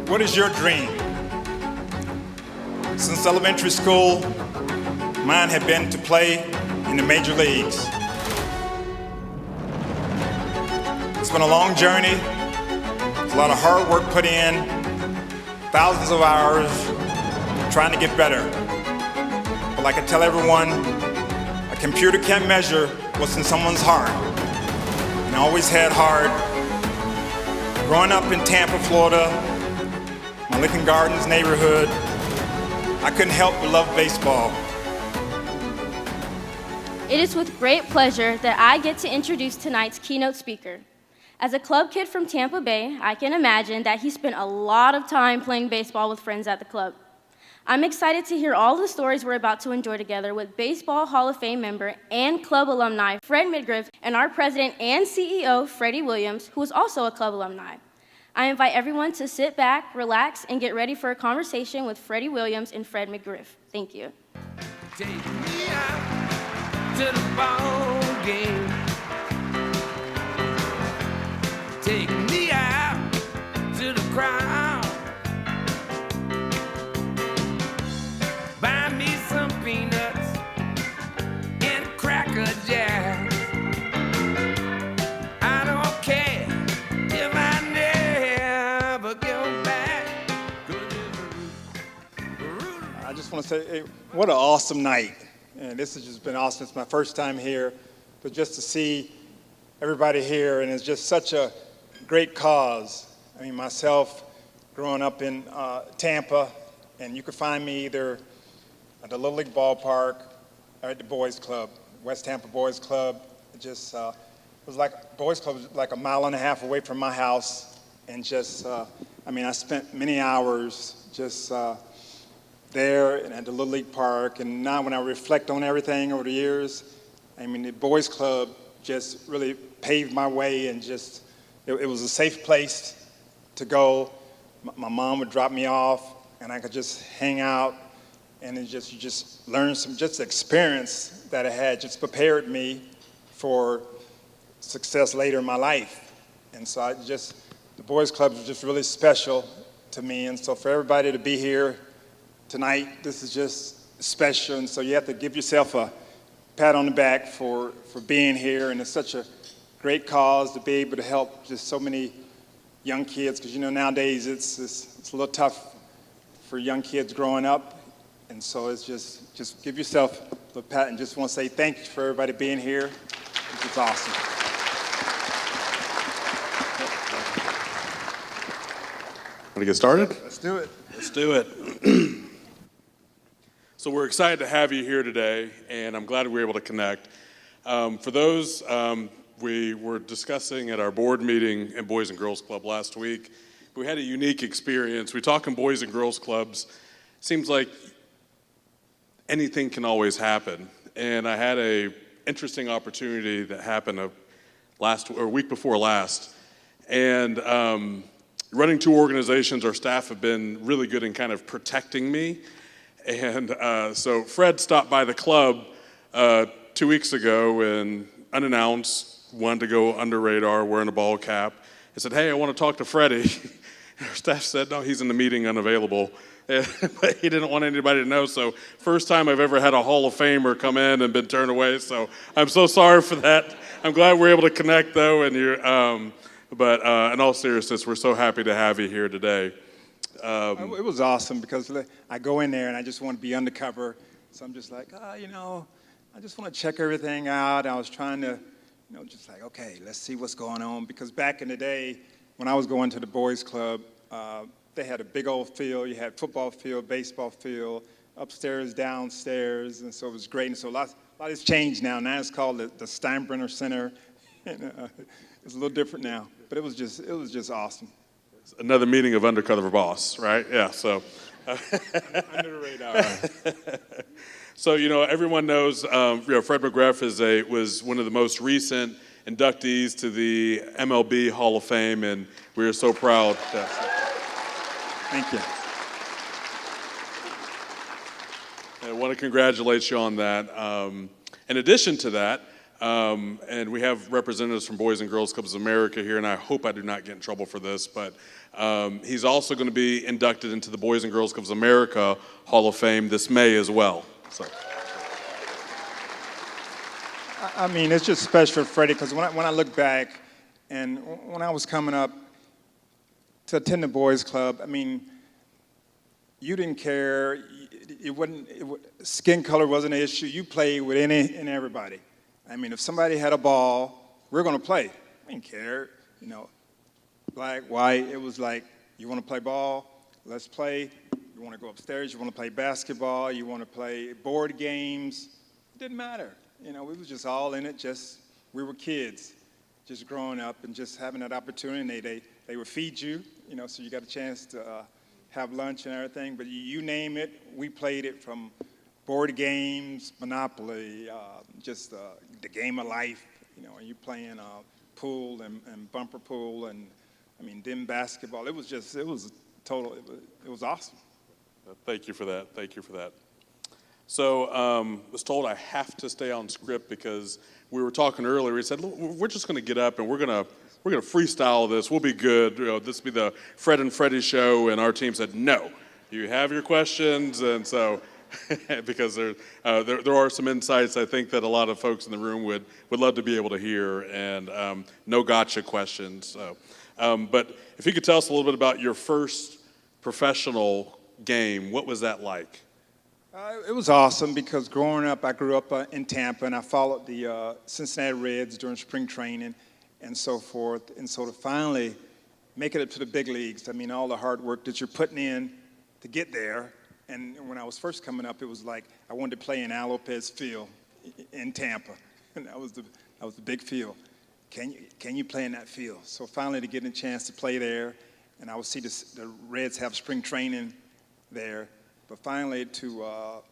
What is your dream? Since elementary school, mine had been to play in the major leagues. It's been a long journey, a lot of hard work put in, thousands of hours trying to get better. But like I tell everyone, a computer can't measure what's in someone's heart. And I always had heart. Growing up in Tampa, Florida, my Lincoln Gardens neighborhood, I couldn't help but love baseball. It is with great pleasure that I get to introduce tonight's keynote speaker. As a club kid from Tampa Bay, I can imagine that he spent a lot of time playing baseball with friends at the club. I'm excited to hear all the stories we're about to enjoy together with Baseball Hall of Fame member and club alumni Fred McGriff and our president and CEO, Freddie Williams, who is also a club alumni. I invite everyone to sit back, relax, and get ready for a conversation with Freddie Williams and Fred McGriff. Thank you. Take me out to the ball game. Take me out to the crowd. Buy me some peanuts and a cracker jack. I don't care if I never go back. I just want to say, hey, what an awesome night. And this has just been awesome. It's my first time here, but just to see everybody here, and it's just such a great cause. I mean, myself, growing up in Tampa, and you could find me either at the Little League ballpark or at the Boys Club, West Tampa Boys Club. It just it was like, Boys Club was like a mile and a half away from my house, and just, I mean, I spent many hours just there and at the Little League Park, and now when I reflect on everything over the years, I mean, the Boys Club just really paved my way, and just, it was a safe place to go. My mom would drop me off, and I could just hang out, and it just, you just learn some, just experience that I had just prepared me for success later in my life. And so I just, the Boys Club was just really special to me, and so for everybody to be here tonight, this is just special, and so you have to give yourself a pat on the back for being here, and it's such a great cause to be able to help just so many young kids, because you know nowadays it's a little tough for young kids growing up, and so it's just give yourself a little pat, and just want to say thank you for everybody being here. It's awesome. Want to get started? Let's do it. Let's do it. So we're excited to have you here today, and I'm glad we were able to connect. For those, we were discussing at our board meeting in Boys and Girls Club last week. We had a unique experience. We talk in Boys and Girls Clubs. Seems like anything can always happen. And I had a interesting opportunity that happened a week before last. And running two organizations, our staff have been really good in kind of protecting me. And so Fred stopped by the club 2 weeks ago and unannounced, wanted to go under radar, wearing a ball cap. I said, hey, I want to talk to Freddie. Our staff said, no, he's in the meeting, unavailable. But he didn't want anybody to know. So first time I've ever had a Hall of Famer come in and been turned away. So I'm so sorry for that. I'm glad we're able to connect, though. And but in all seriousness, we're so happy to have you here today. It was awesome because I go in there and I just want to be undercover. So I'm just like, you know, I just want to check everything out. I was trying to, you know, just like, okay, let's see what's going on. Because back in the day, when I was going to the Boys Club, they had a big old field. You had football field, baseball field, upstairs, downstairs, and so it was great. And so a lot has changed now. Now it's called the Steinbrenner Center. And, it's a little different now, but it was just awesome. Another meeting of Undercover Boss, right? Yeah, so. Under the radar. Right. So, you know, everyone knows, Fred McGriff was one of the most recent inductees to the MLB Hall of Fame, and we are so proud. Thank you. I want to congratulate you on that. In addition to that, And we have representatives from Boys and Girls Clubs of America here, and I hope I do not get in trouble for this, but he's also going to be inducted into the Boys and Girls Clubs of America Hall of Fame this May as well. So. I mean, it's just special for Freddie because when I look back and when I was coming up to attend the Boys Club, I mean, you didn't care. Skin color wasn't an issue. You played with any and everybody. I mean, if somebody had a ball, we're going to play. We didn't care, black, white. It was like, you want to play ball? Let's play. You want to go upstairs? You want to play basketball? You want to play board games? It didn't matter. We was just all in it. We were kids, just growing up and just having that opportunity. They would feed you, so you got a chance to have lunch and everything. But you name it, we played it from board games, Monopoly, just the game of life, and you playing pool and bumper pool and, then basketball. It was awesome. Thank you for that. Thank you for that. So was told I have to stay on script because we were talking earlier. We said, look, we're just going to get up and we're going to freestyle this. We'll be good. This will be the Fred and Freddie show. And our team said, no, you have your questions. And so because there are some insights I think that a lot of folks in the room would love to be able to hear, and no gotcha questions. So, but if you could tell us a little bit about your first professional game, what was that like? It was awesome because growing up, I grew up in Tampa, and I followed the Cincinnati Reds during spring training and so forth. And so to finally make it up to the big leagues, all the hard work that you're putting in to get there. And when I was first coming up, it was like I wanted to play in Al Lopez Field in Tampa, and that was the big field. Can you play in that field? So finally to get a chance to play there, and I would see the Reds have spring training there. But finally, to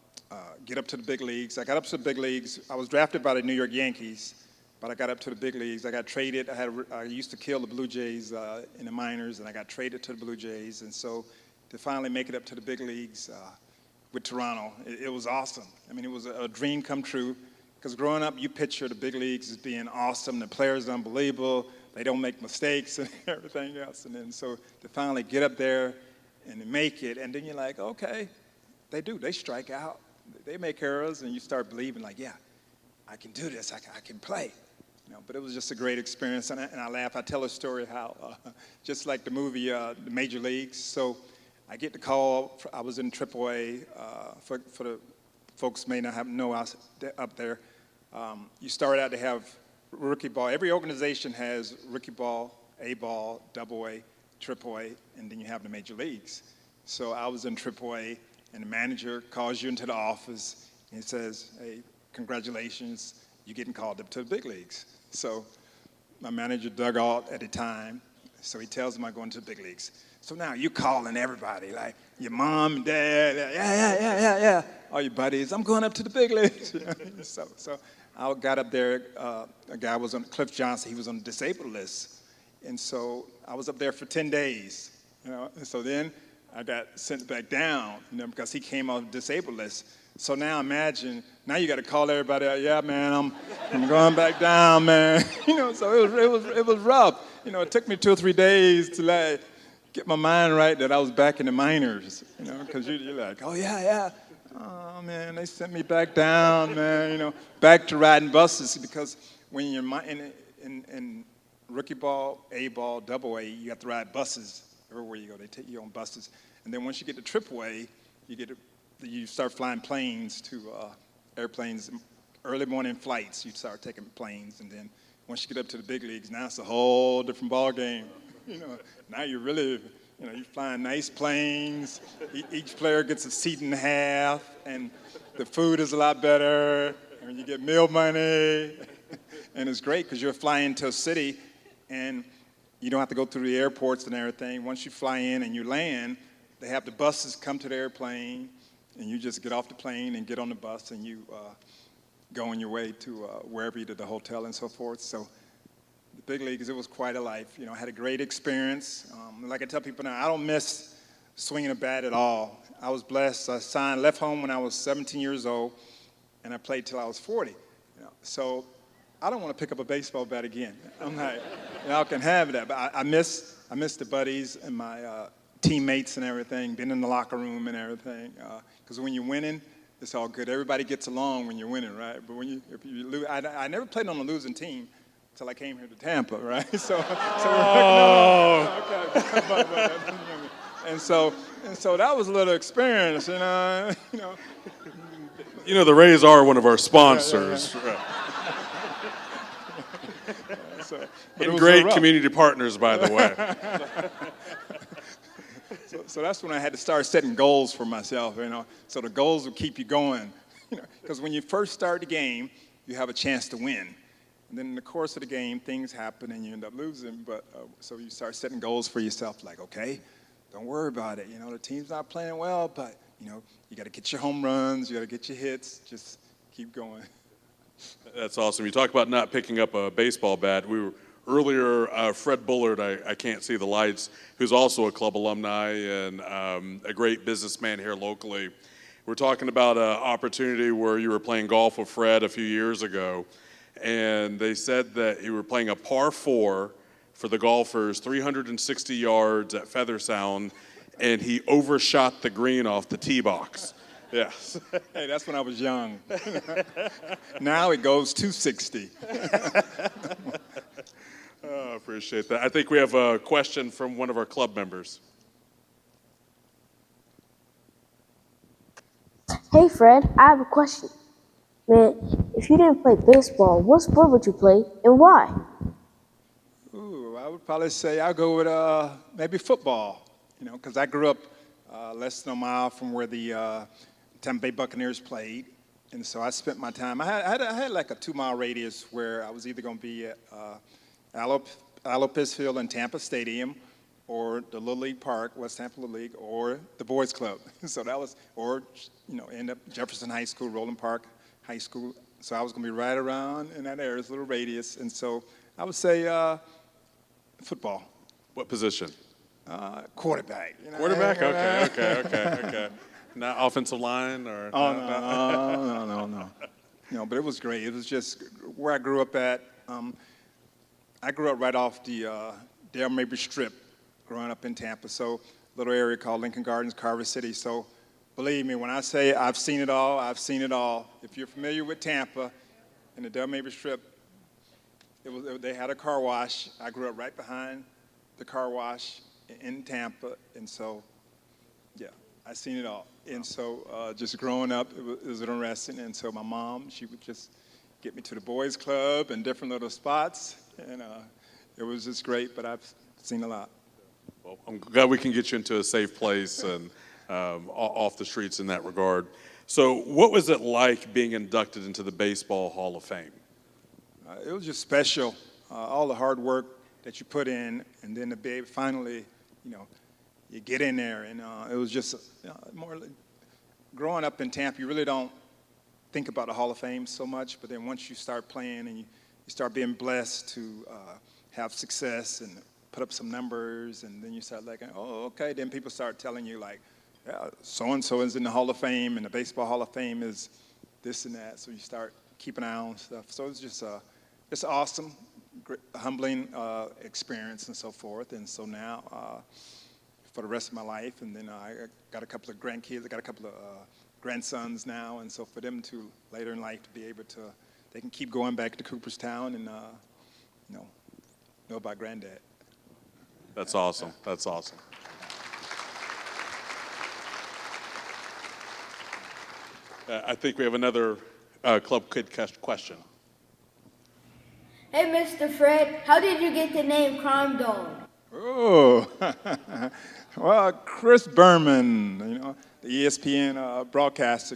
get up to the big leagues, I got up to the big leagues. I was drafted by the New York Yankees, but I got up to the big leagues. I got traded. I used to kill the Blue Jays in the minors, and I got traded to the Blue Jays. And so to finally make it up to the big leagues with Toronto, it was awesome. It was a dream come true because growing up, you picture the big leagues as being awesome. The players are unbelievable. They don't make mistakes and everything else. And then so to finally get up there and to make it, and then you're like, okay. They do. They strike out. They make errors, and you start believing, like, yeah, I can do this. I can play. But it was just a great experience, and I laugh. I tell a story how, just like the movie The Major Leagues. So I get the call. I was in AAA. For the folks may not know us up there, you start out to have rookie ball. Every organization has rookie ball, A ball, AA, AAA, and then you have the major leagues. So I was in AAA. And the manager calls you into the office and he says, hey, congratulations, you're getting called up to the big leagues. So my manager dug out at the time, so he tells him I'm going to the big leagues. So now you're calling everybody, like your mom and dad, yeah. All your buddies, I'm going up to the big leagues. So I got up there, a guy was on, Cliff Johnson, he was on the disabled list. And so I was up there for 10 days, and so then I got sent back down, because he came off the disabled list. So now imagine, now you got to call everybody out. Yeah, man, I'm going back down, man. So it was rough. It took me 2 or 3 days to get my mind right that I was back in the minors. Because you're like, oh yeah. Oh man, they sent me back down, man. Back to riding buses, because when you're in rookie ball, A ball, AA, you have to ride buses. Everywhere you go, they take you on buses. And then once you get to AAA, you start flying planes to airplanes, early morning flights. You start taking planes. And then once you get up to the big leagues, now it's a whole different ball game. Now you're really, you're flying nice planes. Each player gets a seat and a half, and the food is a lot better. And you get meal money. And it's great because you're flying to a city, and you don't have to go through the airports and everything. Once you fly in and you land, they have the buses come to the airplane, and you just get off the plane and get on the bus, and you go on your way to wherever you did the hotel and so forth. So the big leagues, it was quite a life. I had a great experience. Like I tell people now, I don't miss swinging a bat at all. I was blessed. I left home when I was 17 years old, and I played till I was 40. So I don't want to pick up a baseball bat again. I'm like, y'all can have that. But I miss the buddies and my teammates and everything, being in the locker room and everything. Because when you're winning, it's all good. Everybody gets along when you're winning, right? But if you lose, I never played on a losing team until I came here to Tampa, right? And so that was a little experience, You know, the Rays are one of our sponsors. But And great community partners, by the way. So that's when I had to start setting goals for myself, So the goals will keep you going, Because when you first start the game, you have a chance to win. And then in the course of the game, things happen and you end up losing. But so you start setting goals for yourself, like, okay, don't worry about it. The team's not playing well, but, you got to get your home runs, you got to get your hits, just keep going. That's awesome. You talk about not picking up a baseball bat. Earlier, Fred Bullard, I can't see the lights, who's also a club alumni and a great businessman here locally. We're talking about an opportunity where you were playing golf with Fred a few years ago, and they said that you were playing a par 4 for the golfers, 360 yards at Feather Sound, and he overshot the green off the tee box. Yes. Hey, that's when I was young. Now it goes 260. Oh, appreciate that. I think we have a question from one of our club members. Hey Fred, I have a question. Man, if you didn't play baseball, what sport would you play and why? Ooh, I would probably say I'll go with maybe football, because I grew up less than a mile from where the Tampa Bay Buccaneers played. And so I spent my time, I had like a 2-mile radius where I was either going to be at Alopis Field and Tampa Stadium, or the Little League Park, West Tampa Little League, or the Boys Club. So that was, end up Jefferson High School, Roland Park High School. So I was going to be right around in that area, this little radius. And so I would say football. What position? Quarterback. Quarterback? Okay. Not offensive line or? No. No, but it was great. It was just where I grew up at. I grew up right off the Dale Mabry Strip, growing up in Tampa. So little area called Lincoln Gardens, Carver City. So believe me, when I say I've seen it all, I've seen it all. If you're familiar with Tampa and the Dale Mabry Strip, they had a car wash. I grew up right behind the car wash in Tampa, and so, yeah, I've seen it all. And so just growing up, it was interesting. And so my mom, she would just get me to the boys club and different little spots, and it was just great, but I've seen a lot. Well, I'm glad we can get you into a safe place and off the streets in that regard. So what was it like being inducted into the Baseball Hall of Fame? It was just special, all the hard work that you put in, and then to be able finally, you get in there, and it was just more. Growing up in Tampa, you really don't think about the Hall of Fame so much, but then once you start playing and you start being blessed to have success and put up some numbers, and then you start like, oh, okay. Then people start telling you like, yeah, so-and-so is in the Hall of Fame, and the Baseball Hall of Fame is this and that. So you start keeping an eye on stuff. So it's just it's awesome, great, humbling experience and so forth. And so now, for the rest of my life, and then I got a couple of grandkids. I got a couple of grandsons now, and so for them to later in life to be able to, they can keep going back to Cooperstown and know about Granddad. That's awesome. That's awesome. I think we have another Club Kid question. Hey, Mr. Fred, how did you get the name Crime Dog? Oh, well, Chris Berman, the ESPN broadcaster.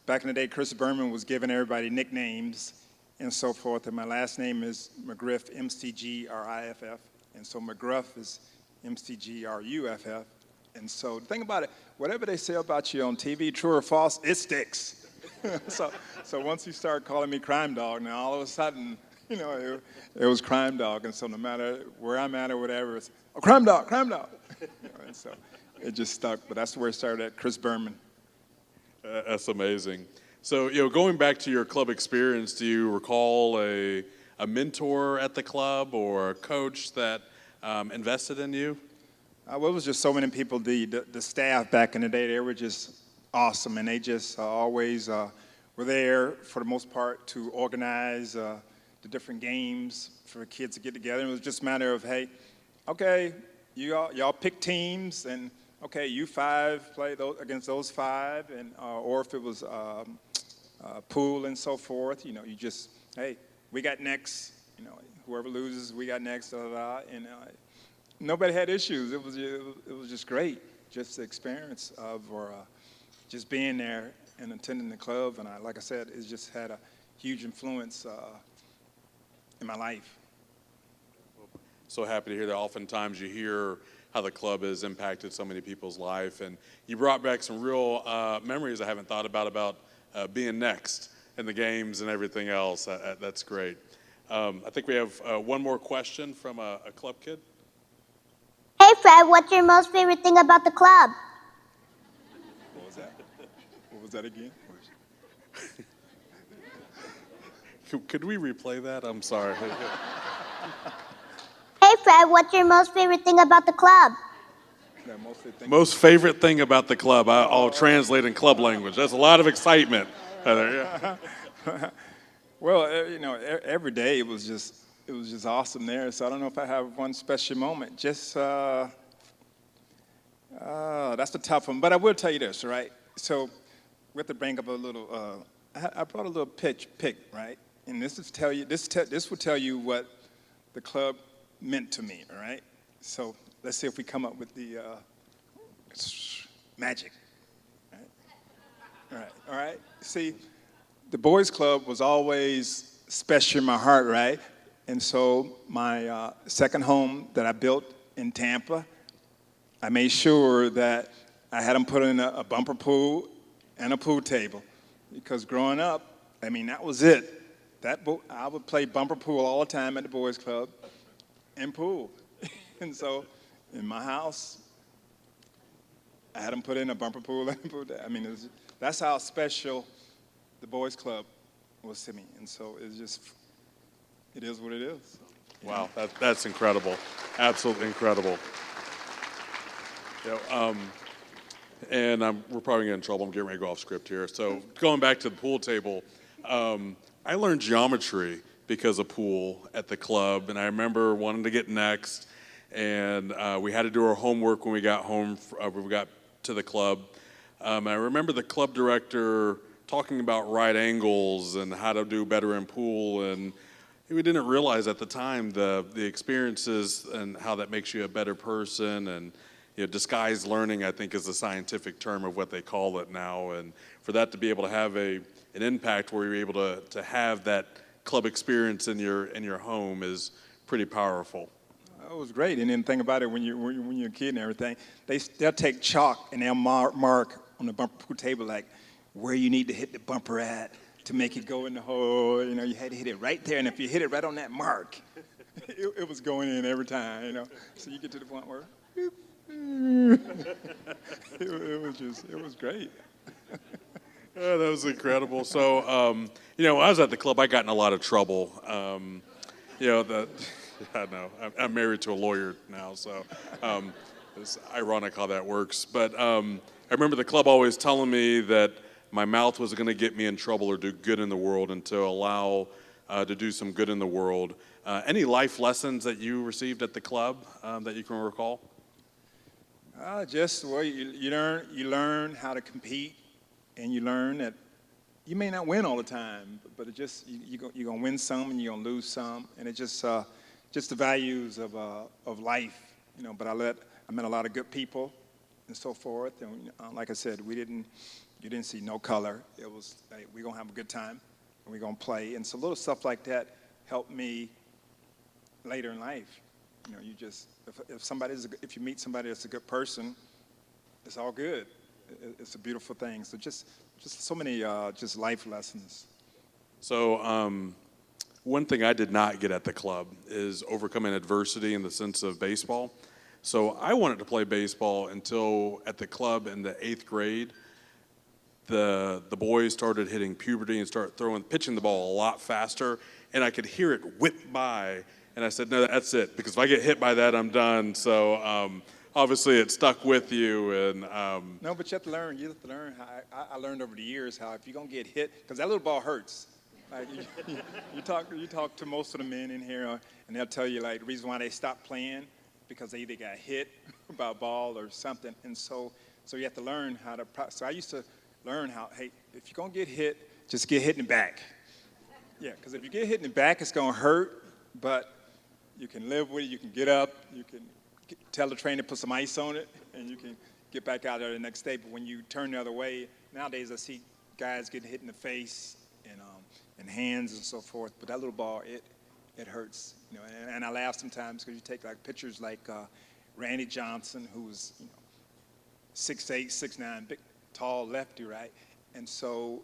Back in the day, Chris Berman was giving everybody nicknames and so forth, and my last name is McGriff, McGriff, and so McGriff is McGruff, and so the thing about it, whatever they say about you on TV, true or false, it sticks. so once you start calling me Crime Dog, now all of a sudden, it was Crime Dog, and so no matter where I'm at or whatever, it's, oh, Crime Dog. And so it just stuck, but that's where it started at, Chris Berman. That's amazing. So, going back to your club experience, do you recall a mentor at the club or a coach that invested in you? Well, it was just so many people. The staff back in the day, they were just awesome, and they just always were there for the most part to organize the different games for kids to get together. And it was just a matter of, hey, okay, y'all pick teams, and okay, you five play against those five, and or if it was pool and so forth, you just, hey, we got next. Whoever loses, we got next. Da, da, da, and nobody had issues. It was just great, just the experience of just being there and attending the club. And like I said, it just had a huge influence in my life. So happy to hear that. Oftentimes you hear how the club has impacted so many people's life, and you brought back some real memories I haven't thought about being next in the games and everything else. That's great. I think we have one more question from a club kid. Hey Fred, what's your most favorite thing about the club? What was that? What was that again? Could we replay that? I'm sorry. Hey Fred, what's your most favorite thing about the club? Most favorite thing about the club. I'll translate in club language. That's a lot of excitement. Yeah. Well, every day it was just awesome there. So I don't know if I have one special moment. Just that's a tough one. But I will tell you this, right? So we have to bring up a little. I brought a little pick, right? And this will tell you what the club meant to me, all right? So let's see if we come up with the magic. All right. See, the boys' club was always special in my heart, right? And so my second home that I built in Tampa, I made sure that I had them put in a bumper pool and a pool table, because growing up, that was it. I would play bumper pool all the time at the boys' club and pool. And so in my house, I had them put in a bumper pool and a pool table. That's how special the boys' club was to me. And so it is what it is. Wow, that's incredible. Absolutely incredible. And we're probably getting in trouble. I'm getting ready to go off script here. So going back to the pool table, I learned geometry because of pool at the club, and I remember wanting to get next, and we had to do our homework when we got home. We got to the club. I remember the club director talking about right angles and how to do better in pool, and we didn't realize at the time the experiences and how that makes you a better person. And disguised learning, I think, is the scientific term of what they call it now. And for that to be able to have an impact where you're able to have that club experience in your home is pretty powerful. It was great. And then think about it, when you're a kid and everything, they'll take chalk and they'll mark on the bumper pool table like where you need to hit the bumper at to make it go in the hole. You had to hit it right there, and if you hit it right on that mark, it was going in every time. So you get to the point where it was great. Yeah, that was incredible. So, when I was at the club, I got in a lot of trouble. I know. I'm married to a lawyer now, so it's ironic how that works. But I remember the club always telling me that my mouth was going to get me in trouble or do good in the world, and to allow to do some good in the world. Any life lessons that you received at the club that you can recall? You learn how to compete, and you learn that you may not win all the time, but you're going to win some and you're going to lose some, and it's just the values of life, But I met a lot of good people and so forth, and like I said, you didn't see no color. It was, hey, we're gonna have a good time, and we're gonna play, and so little stuff like that helped me later in life. If you meet somebody that's a good person, it's all good. It's a beautiful thing. So just so many just life lessons. So one thing I did not get at the club is overcoming adversity in the sense of baseball. So I wanted to play baseball until at the club in the 8th grade. the boys started hitting puberty and started pitching the ball a lot faster, and I could hear it whip by, and I said, no, that's it, because if I get hit by that, I'm done. So obviously it stuck with you, and No, but you have to learn. You have to learn. I learned over the years how if you're gonna get hit, because that little ball hurts. Like you talk to most of the men in here, and they'll tell you like the reason why they stopped playing because they either got hit by a ball or something, and so you have to learn how to. So I used to learn how. Hey, if you're gonna get hit, just get hit in the back. Yeah, because if you get hit in the back, it's gonna hurt, but you can live with it. You can get up. You can tell the trainer to put some ice on it, and you can get back out there the next day. But when you turn the other way, nowadays I see guys getting hit in the face and hands and so forth. But that little ball, it hurts, you know. And I laugh sometimes because you take like pictures like Randy Johnson, who's 6'8", 6'9", big, tall lefty, right? And so,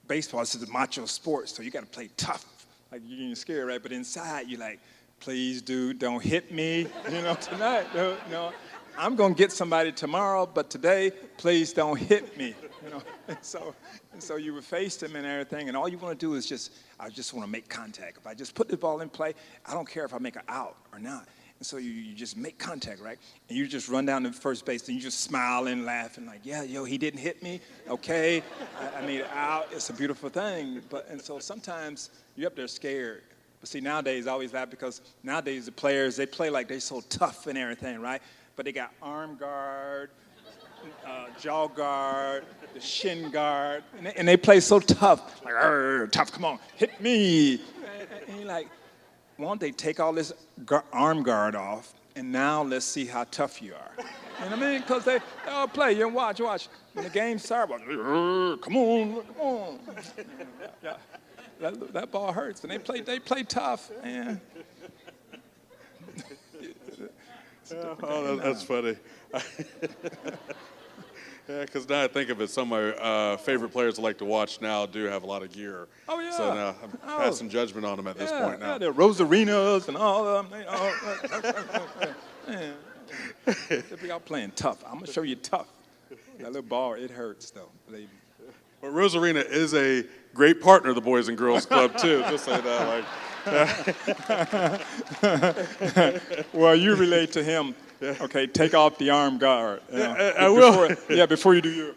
baseball is a macho sport, so you got to play tough. Like you're scared, right? But inside, you're like, please, dude, don't hit me, tonight. I'm gonna get somebody tomorrow, but today, please don't hit me, And so you would face them and everything, and all you want to do is I just want to make contact. If I just put the ball in play, I don't care if I make an out or not. And so you just make contact, right? And you just run down to first base, and you just smile and laugh, and like, yeah, he didn't hit me, okay? I made it out. It's a beautiful thing. And so sometimes you're up there scared. But see, nowadays, I always laugh because nowadays the players, they play like they're so tough and everything, right? But they got arm guard, jaw guard, the shin guard, and they play so tough. Like, tough, come on, hit me. And you're like, why don't they take all this arm guard off, and now let's see how tough you are. You know what I mean? Because they all play. You watch. When the game starts, come on. Yeah. That ball hurts, and they play tough. Yeah. Oh, that's funny. Yeah, because now I think of it, some of my favorite players I like to watch now do have a lot of gear. Oh, yeah. So now I'm passing judgment on them at this point now. Yeah, the Rosarenas and all of them. They'll be out playing tough. I'm going to show you tough. That little ball, it hurts, though, believe me. Well, Rosarena is a great partner of the Boys and Girls Club, too. Just say that, Well, you relate to him. Okay, take off the arm guard. I will. Before you do your.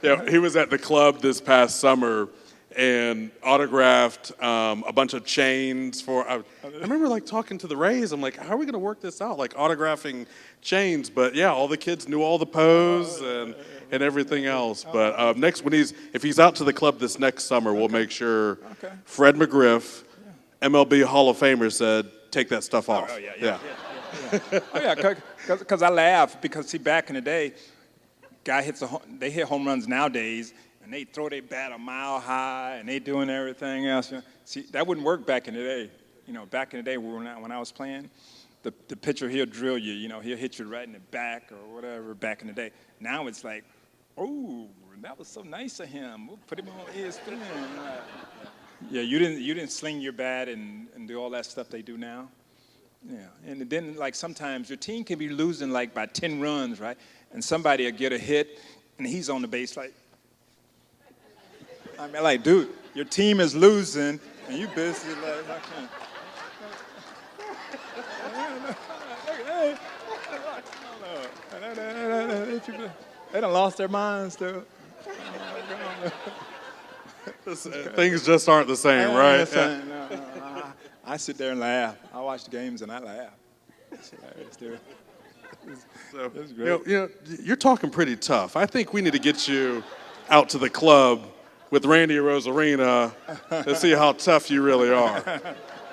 Yeah, he was at the club this past summer and autographed a bunch of chains for. I remember like talking to the Rays. I'm like, how are we going to work this out? Like autographing chains, but yeah, all the kids knew all the pose and everything else. But if he's out to the club this next summer, we'll make sure. Fred McGriff, MLB Hall of Famer, said take that stuff off. Oh yeah. Oh yeah, because I laugh because see back in the day, they hit home runs nowadays. And they throw their bat a mile high, and they doing everything else. See, that wouldn't work back in the day. Back in the day when I was playing, the pitcher, he'll drill you. He'll hit you right in the back or whatever back in the day. Now it's like, oh, that was so nice of him. We'll put him on ESPN. Yeah, you didn't sling your bat and do all that stuff they do now. Yeah, and then like sometimes your team can be losing like by 10 runs, right? And somebody will get a hit, and he's on the base like. I mean, like, dude, your team is losing, and you busy like, they done lost their minds, dude. Things just aren't the same, right? No. I sit there and laugh. I watch the games and I laugh. It's hilarious, dude. So, It's great. you're talking pretty tough. I think we need to get you out to the club with Randy Rosarena to see how tough you really are.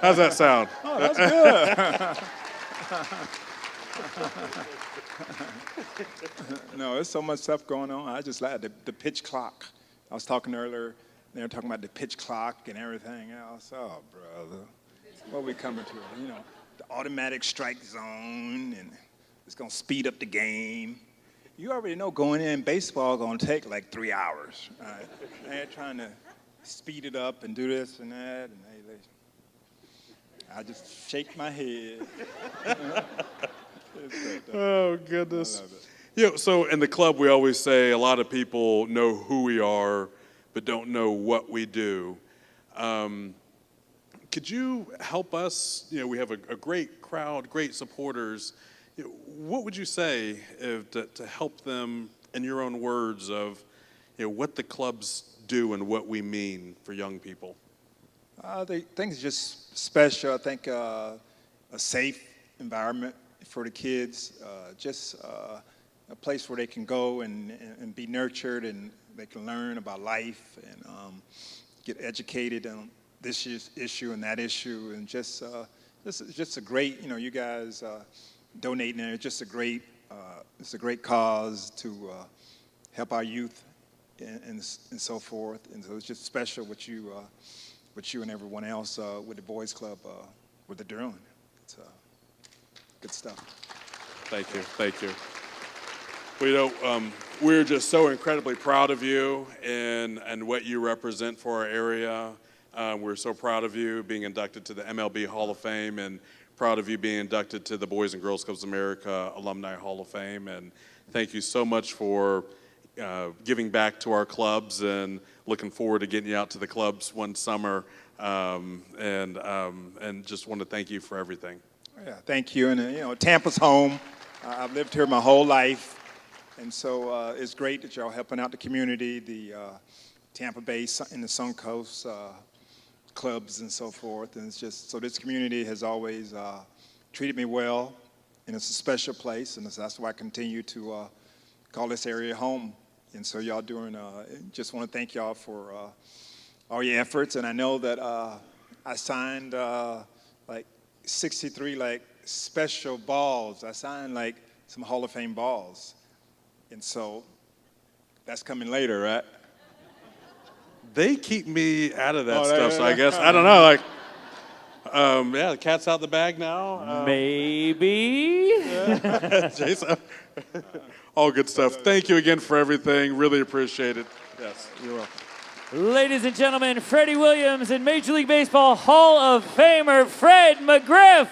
How's that sound? Oh, that's good. No, there's so much stuff going on. I just laugh. The pitch clock. I was talking earlier. They were talking about the pitch clock and everything else. Oh, brother. What are we coming to? The automatic strike zone, and it's going to speed up the game. You already know going in baseball going to take like 3 hours. Right? They're trying to speed it up and do this and that. And I just shake my head. Oh, goodness. So in the club, we always say a lot of people know who we are, but don't know what we do. Could you help us? We have a great crowd, great supporters. What would you say to help them in your own words of what the clubs do and what we mean for young people? I think it's just special. I think a safe environment for the kids, just a place where they can go and be nurtured, and they can learn about life and get educated on this issue and that issue, and just a great, you guys donating there. It's a great cause to help our youth and so forth. And so it's just special what you and everyone else with the Boys Club, what they're doing. It's good stuff. Thank you. Thank you. Well, we're just so incredibly proud of you and what you represent for our area. We're so proud of you being inducted to the MLB Hall of Fame, and proud of you being inducted to the Boys and Girls Clubs America Alumni Hall of Fame. And thank you so much for giving back to our clubs, and looking forward to getting you out to the clubs one summer. And just want to thank you for everything. Yeah, thank you. And Tampa's home. I've lived here my whole life, and so it's great that y'all helping out the community, the Tampa Bay and the Suncoast clubs and so forth. And it's just so this community has always treated me well, and it's a special place, and that's why I continue to call this area home. And so y'all doing. Just want to thank y'all for all your efforts, and I know that I signed like 63 special balls. I signed some Hall of Fame balls, and so that's coming later, right? They keep me out of that stuff, so I guess I don't know. The cat's out the bag now. Maybe. Jason, all good stuff. Thank you again for everything. Really appreciate it. Yes, you're welcome. Ladies and gentlemen, Freddie Williams and Major League Baseball Hall of Famer Fred McGriff.